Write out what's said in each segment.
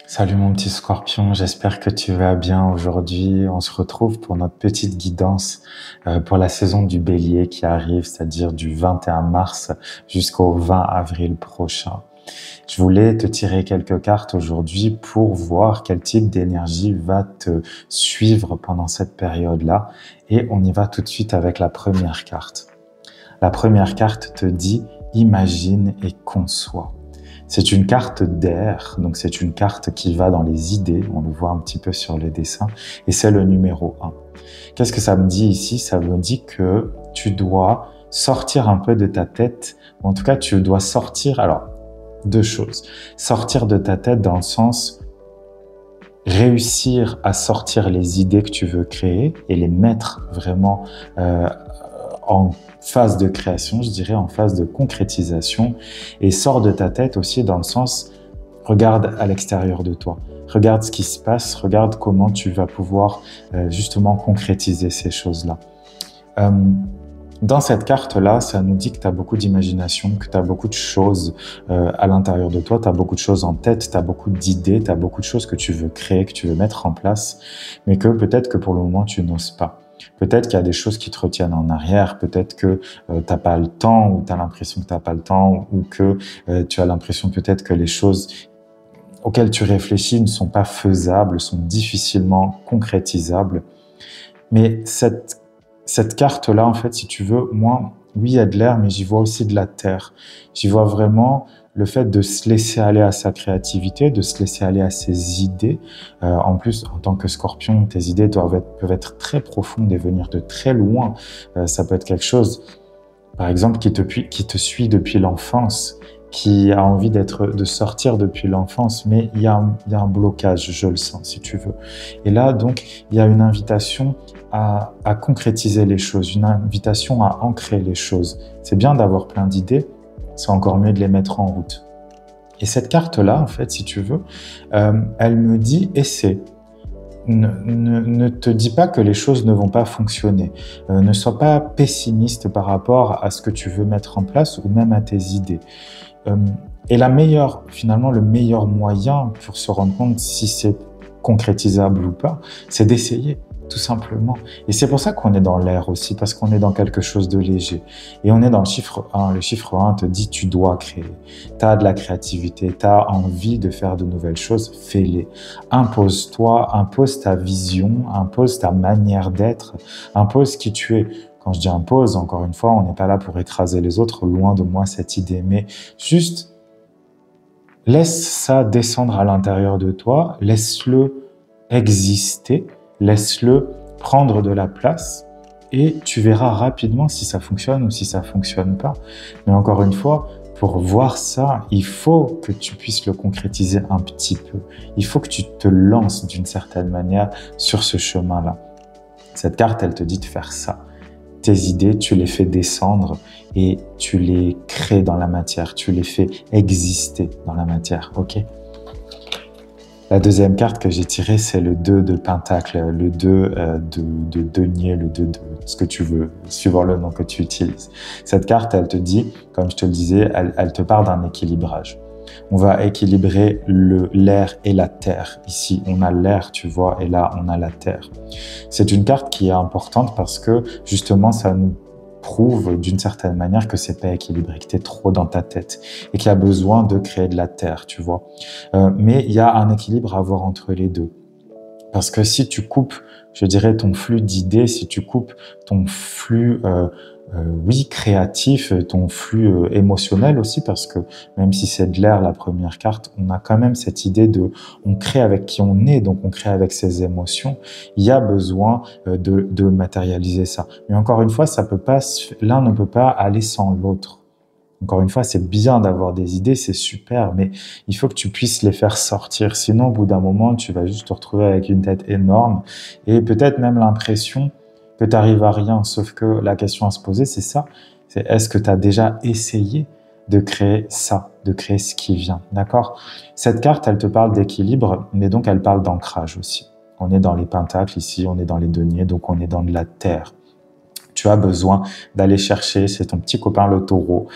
Salut mon petit scorpion, j'espère que tu vas bien aujourd'hui. On se retrouve pour notre petite guidance pour la saison du bélier qui arrive, c'est-à-dire du 21 mars jusqu'au 20 avril prochain. Je voulais te tirer quelques cartes aujourd'hui pour voir quel type d'énergie va te suivre pendant cette période-là. Et on y va tout de suite avec la première carte. La première carte te dit « Imagine et conçois ». C'est une carte d'air, donc c'est une carte qui va dans les idées, on le voit un petit peu sur le dessin, et c'est le numéro 1. Qu'est-ce que ça me dit ici? Ça me dit que tu dois sortir un peu de ta tête, ou en tout cas tu dois sortir, alors deux choses, sortir de ta tête dans le sens réussir à sortir les idées que tu veux créer et les mettre vraiment en phase de création, je dirais en phase de concrétisation, et sors de ta tête aussi dans le sens, regarde à l'extérieur de toi, regarde ce qui se passe, regarde comment tu vas pouvoir justement concrétiser ces choses-là. Dans cette carte-là, ça nous dit que tu as beaucoup d'imagination, que tu as beaucoup de choses à l'intérieur de toi, tu as beaucoup de choses en tête, tu as beaucoup d'idées, tu as beaucoup de choses que tu veux créer, que tu veux mettre en place, mais que peut-être que pour le moment, tu n'oses pas. Peut-être qu'il y a des choses qui te retiennent en arrière, peut-être que t'as pas le temps, ou tu as l'impression que t'as pas le temps, ou que tu as l'impression peut-être que les choses auxquelles tu réfléchis ne sont pas faisables, sont difficilement concrétisables. Mais cette carte-là, en fait, si tu veux, moi, oui, il y a de l'air, mais j'y vois aussi de la terre. J'y vois vraiment le fait de se laisser aller à sa créativité, de se laisser aller à ses idées. En plus, en tant que scorpion, tes idées peuvent être très profondes et venir de très loin. Ça peut être quelque chose, par exemple, qui te suit depuis l'enfance, qui a envie de sortir depuis l'enfance, mais il y a un blocage, je le sens, si tu veux. Et là, donc, il y a une invitation à concrétiser les choses, une invitation à ancrer les choses. C'est bien d'avoir plein d'idées, c'est encore mieux de les mettre en route. Et cette carte-là, en fait, si tu veux, elle me dit « essaie ». Ne te dis pas que les choses ne vont pas fonctionner. Ne sois pas pessimiste par rapport à ce que tu veux mettre en place ou même à tes idées. Et finalement, le meilleur moyen pour se rendre compte si c'est concrétisable ou pas, c'est d'essayer, tout simplement. Et c'est pour ça qu'on est dans l'air aussi, parce qu'on est dans quelque chose de léger. Et on est dans le chiffre 1. Le chiffre 1 te dit tu dois créer. Tu as de la créativité, tu as envie de faire de nouvelles choses, fais-les. Impose-toi, impose ta vision, impose ta manière d'être, impose qui tu es. Quand je dis impose, encore une fois, on n'est pas là pour écraser les autres, loin de moi cette idée, mais juste laisse ça descendre à l'intérieur de toi, laisse-le exister, laisse-le prendre de la place et tu verras rapidement si ça fonctionne ou si ça fonctionne pas. Mais encore une fois, pour voir ça, il faut que tu puisses le concrétiser un petit peu. Il faut que tu te lances d'une certaine manière sur ce chemin-là. Cette carte, elle te dit de faire ça. Tes idées, tu les fais descendre et tu les crées dans la matière, tu les fais exister dans la matière, ok? La deuxième carte que j'ai tirée, c'est le 2 de Pentacle, le 2 de denier, le 2 de ce que tu veux, suivant le nom que tu utilises. Cette carte, elle te dit, comme je te le disais, elle te parle d'un équilibrage. On va équilibrer l'air et la terre. Ici, on a l'air, tu vois, et là, on a la terre. C'est une carte qui est importante parce que, justement, ça nous prouve d'une certaine manière que c'est pas équilibré, que tu es trop dans ta tête et qu'il y a besoin de créer de la terre, tu vois. Mais il y a un équilibre à avoir entre les deux. Parce que si tu coupes, je dirais, ton flux d'idées, si tu coupes ton flux créatif, ton flux émotionnel aussi, parce que même si c'est de l'air la première carte, on a quand même cette idée on crée avec qui on est, donc on crée avec ses émotions. Il y a besoin de matérialiser ça. Mais encore une fois, l'un ne peut pas aller sans l'autre. Encore une fois, c'est bien d'avoir des idées, c'est super, mais il faut que tu puisses les faire sortir. Sinon, au bout d'un moment, tu vas juste te retrouver avec une tête énorme et peut-être même l'impression que tu n'arrives à rien. Sauf que la question à se poser, c'est ça. C'est est-ce que tu as déjà essayé de créer ça, de créer ce qui vient, d'accord? Cette carte, elle te parle d'équilibre, mais donc elle parle d'ancrage aussi. On est dans les pentacles ici, on est dans les deniers, donc on est dans de la terre. Tu as besoin d'aller chercher, c'est ton petit copain le taureau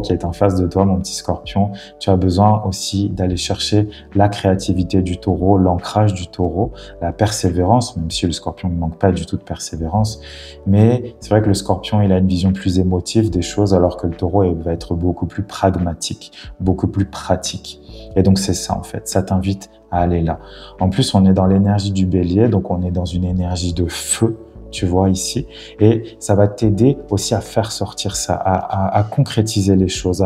qui est en face de toi, mon petit scorpion. Tu as besoin aussi d'aller chercher la créativité du taureau, l'ancrage du taureau, la persévérance, même si le scorpion ne manque pas du tout de persévérance. Mais c'est vrai que le scorpion, il a une vision plus émotive des choses, alors que le taureau il va être beaucoup plus pragmatique, beaucoup plus pratique. Et donc c'est ça en fait, ça t'invite à aller là. En plus, on est dans l'énergie du bélier, donc on est dans une énergie de feu, tu vois ici, et ça va t'aider aussi à faire sortir ça, à concrétiser les choses,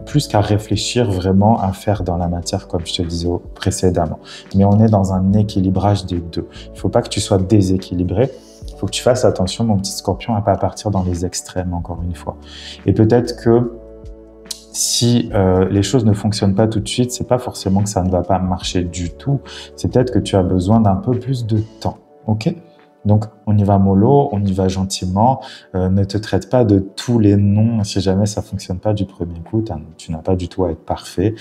plus qu'à réfléchir vraiment à faire dans la matière comme je te disais précédemment. Mais on est dans un équilibrage des deux. Il ne faut pas que tu sois déséquilibré. Il faut que tu fasses attention, mon petit scorpion, à ne pas partir dans les extrêmes, encore une fois. Et peut-être que si les choses ne fonctionnent pas tout de suite, c'est pas forcément que ça ne va pas marcher du tout. C'est peut-être que tu as besoin d'un peu plus de temps, ok ? Donc, on y va mollo, on y va gentiment. Ne te traite pas de tous les noms si jamais ça fonctionne pas du premier coup. Tu n'as pas du tout à être parfait.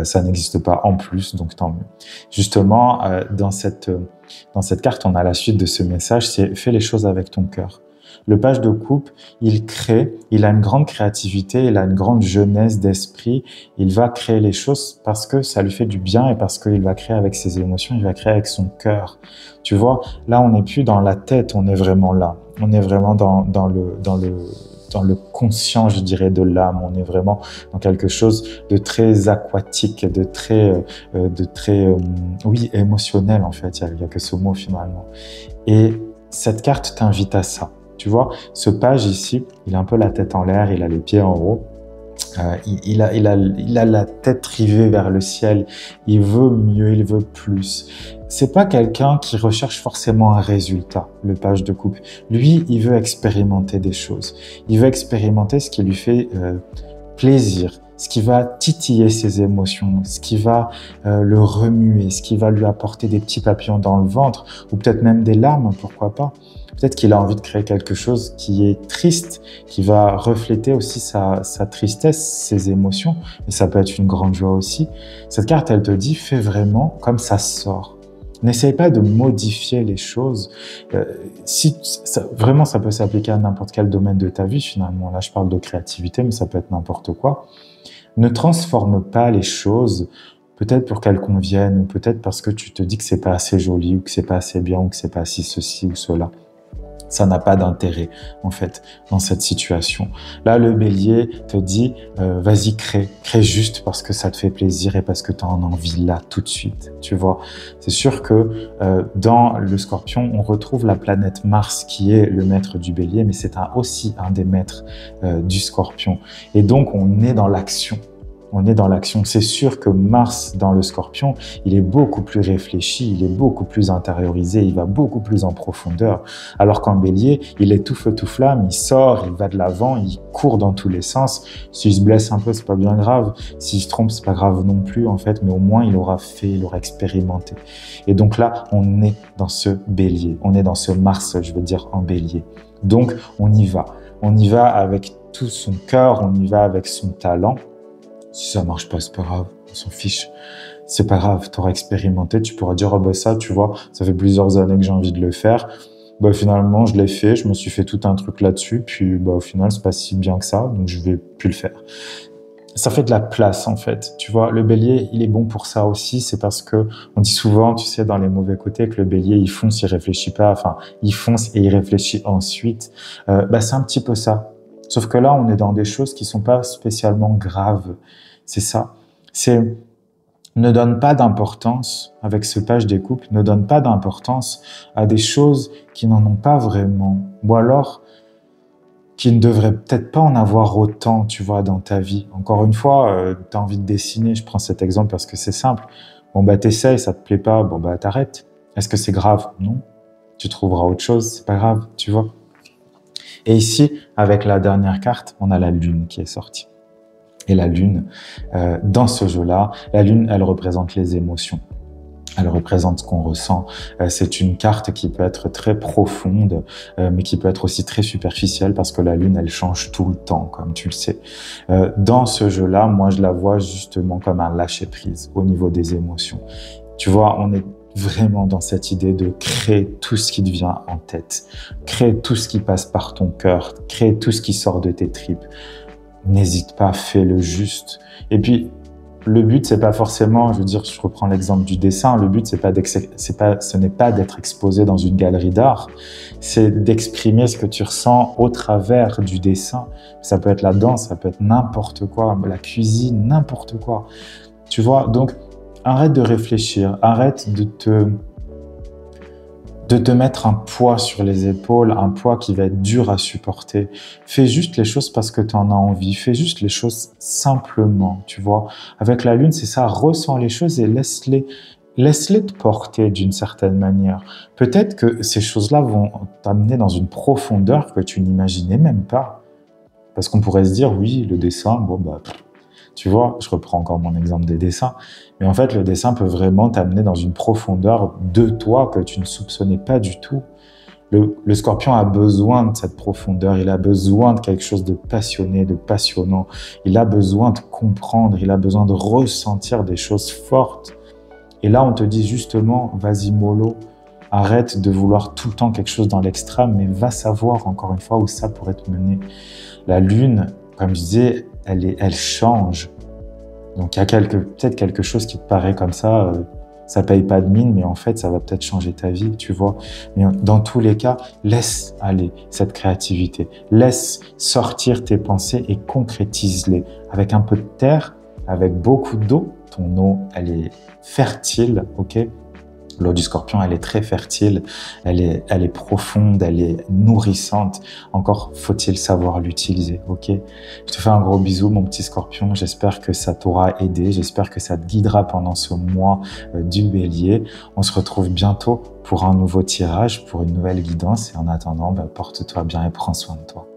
Ça n'existe pas en plus, donc tant mieux. Justement, dans cette carte, on a la suite de ce message, c'est « Fais les choses avec ton cœur ». Le page de coupe, il crée, il a une grande créativité, il a une grande jeunesse d'esprit. Il va créer les choses parce que ça lui fait du bien et parce qu'il va créer avec ses émotions, il va créer avec son cœur. Tu vois, là, on n'est plus dans la tête, on est vraiment là. On est vraiment dans le conscient, je dirais, de l'âme. On est vraiment dans quelque chose de très aquatique, de très émotionnel, en fait. Il y a que ce mot, finalement. Et cette carte t'invite à ça. Tu vois, ce page ici, il a un peu la tête en l'air, il a les pieds en haut. Il a la tête rivée vers le ciel. Il veut mieux, il veut plus. C'est pas quelqu'un qui recherche forcément un résultat, le page de coupe. Lui, il veut expérimenter des choses. Il veut expérimenter ce qui lui fait plaisir, ce qui va titiller ses émotions, ce qui va le remuer, ce qui va lui apporter des petits papillons dans le ventre, ou peut-être même des larmes, pourquoi pas. Peut-être qu'il a envie de créer quelque chose qui est triste, qui va refléter aussi sa tristesse, ses émotions, mais ça peut être une grande joie aussi. Cette carte, elle te dit, fais vraiment comme ça sort. N'essaye pas de modifier les choses. Vraiment, ça peut s'appliquer à n'importe quel domaine de ta vie, finalement. Là, je parle de créativité, mais ça peut être n'importe quoi. Ne transforme pas les choses, peut-être pour qu'elles conviennent, ou peut-être parce que tu te dis que c'est pas assez joli, ou que c'est pas assez bien, ou que c'est pas assez ceci ou cela. Ça n'a pas d'intérêt, en fait, dans cette situation. Là, le bélier te dit, vas-y, crée juste parce que ça te fait plaisir et parce que tu en as envie là, tout de suite, tu vois. C'est sûr que dans le scorpion, on retrouve la planète Mars qui est le maître du bélier, mais c'est aussi un des maîtres du scorpion. Et donc, on est dans l'action. On est dans l'action. C'est sûr que Mars, dans le Scorpion, il est beaucoup plus réfléchi, il est beaucoup plus intériorisé, il va beaucoup plus en profondeur. Alors qu'en Bélier, il est tout feu, tout flamme, il sort, il va de l'avant, il court dans tous les sens. S'il se blesse un peu, c'est pas bien grave. S'il se trompe, c'est pas grave non plus, en fait, mais au moins, il aura expérimenté. Et donc là, on est dans ce Bélier. On est dans ce Mars, je veux dire, en Bélier. Donc, on y va. On y va avec tout son cœur, on y va avec son talent. Si ça marche pas, c'est pas grave, on s'en fiche. C'est pas grave, tu auras expérimenté, tu pourras dire, oh bah ça, tu vois, ça fait plusieurs années que j'ai envie de le faire. Bah finalement, je l'ai fait, je me suis fait tout un truc là-dessus, puis bah au final, c'est pas si bien que ça, donc je vais plus le faire. Ça fait de la place, en fait. Tu vois, le bélier, il est bon pour ça aussi, c'est parce que on dit souvent, tu sais, dans les mauvais côtés, que le bélier, il fonce, il réfléchit pas, enfin, il fonce et il réfléchit ensuite. Bah c'est un petit peu ça. Sauf que là, on est dans des choses qui sont pas spécialement graves. C'est ça. C'est ne donne pas d'importance avec ce page des coupes, ne donne pas d'importance à des choses qui n'en ont pas vraiment. Ou alors, qui ne devraient peut-être pas en avoir autant, tu vois, dans ta vie. Encore une fois, tu as envie de dessiner, je prends cet exemple parce que c'est simple. Bon, bah, t'essayes, ça te plaît pas, bon, bah, t'arrêtes. Est-ce que c'est grave? Non. Tu trouveras autre chose, c'est pas grave, tu vois. Et ici, avec la dernière carte, on a la lune qui est sortie. Et la lune, dans ce jeu-là, la lune, elle représente les émotions. Elle représente ce qu'on ressent. C'est une carte qui peut être très profonde, mais qui peut être aussi très superficielle parce que la lune, elle change tout le temps, comme tu le sais. Dans ce jeu-là, moi, je la vois justement comme un lâcher-prise au niveau des émotions. Tu vois, vraiment dans cette idée de créer tout ce qui te vient en tête, créer tout ce qui passe par ton cœur, créer tout ce qui sort de tes tripes. N'hésite pas, fais-le juste. Et puis, le but, c'est pas forcément, je veux dire, je reprends l'exemple du dessin, le but, ce n'est pas d'être exposé dans une galerie d'art, c'est d'exprimer ce que tu ressens au travers du dessin. Ça peut être la danse, ça peut être n'importe quoi, la cuisine, n'importe quoi. Tu vois, donc, arrête de réfléchir, arrête de te mettre un poids sur les épaules, un poids qui va être dur à supporter. Fais juste les choses parce que tu en as envie. Fais juste les choses simplement, tu vois. Avec la lune, c'est ça, ressens les choses et laisse-les te porter d'une certaine manière. Peut-être que ces choses-là vont t'amener dans une profondeur que tu n'imaginais même pas. Parce qu'on pourrait se dire, oui, le dessin, bon, bah, tu vois, je reprends encore mon exemple des dessins, mais en fait, le dessin peut vraiment t'amener dans une profondeur de toi que tu ne soupçonnais pas du tout. Le scorpion a besoin de cette profondeur, il a besoin de quelque chose de passionné, de passionnant, il a besoin de comprendre, il a besoin de ressentir des choses fortes. Et là, on te dit justement, vas-y mollo, arrête de vouloir tout le temps quelque chose dans l'extrême, mais va savoir encore une fois où ça pourrait te mener. La lune, comme je disais, elle change. Donc il y a peut-être quelque chose qui te paraît comme ça paye pas de mine, mais en fait, ça va peut-être changer ta vie, tu vois. Mais dans tous les cas, laisse aller cette créativité. Laisse sortir tes pensées et concrétise-les. Avec un peu de terre, avec beaucoup d'eau, ton eau, elle est fertile, ok ? L'eau du scorpion, elle est très fertile, elle est profonde, elle est nourrissante. Encore faut-il savoir l'utiliser, ok? Je te fais un gros bisou, mon petit scorpion. J'espère que ça t'aura aidé. J'espère que ça te guidera pendant ce mois du bélier. On se retrouve bientôt pour un nouveau tirage, pour une nouvelle guidance. Et en attendant, porte-toi bien et prends soin de toi.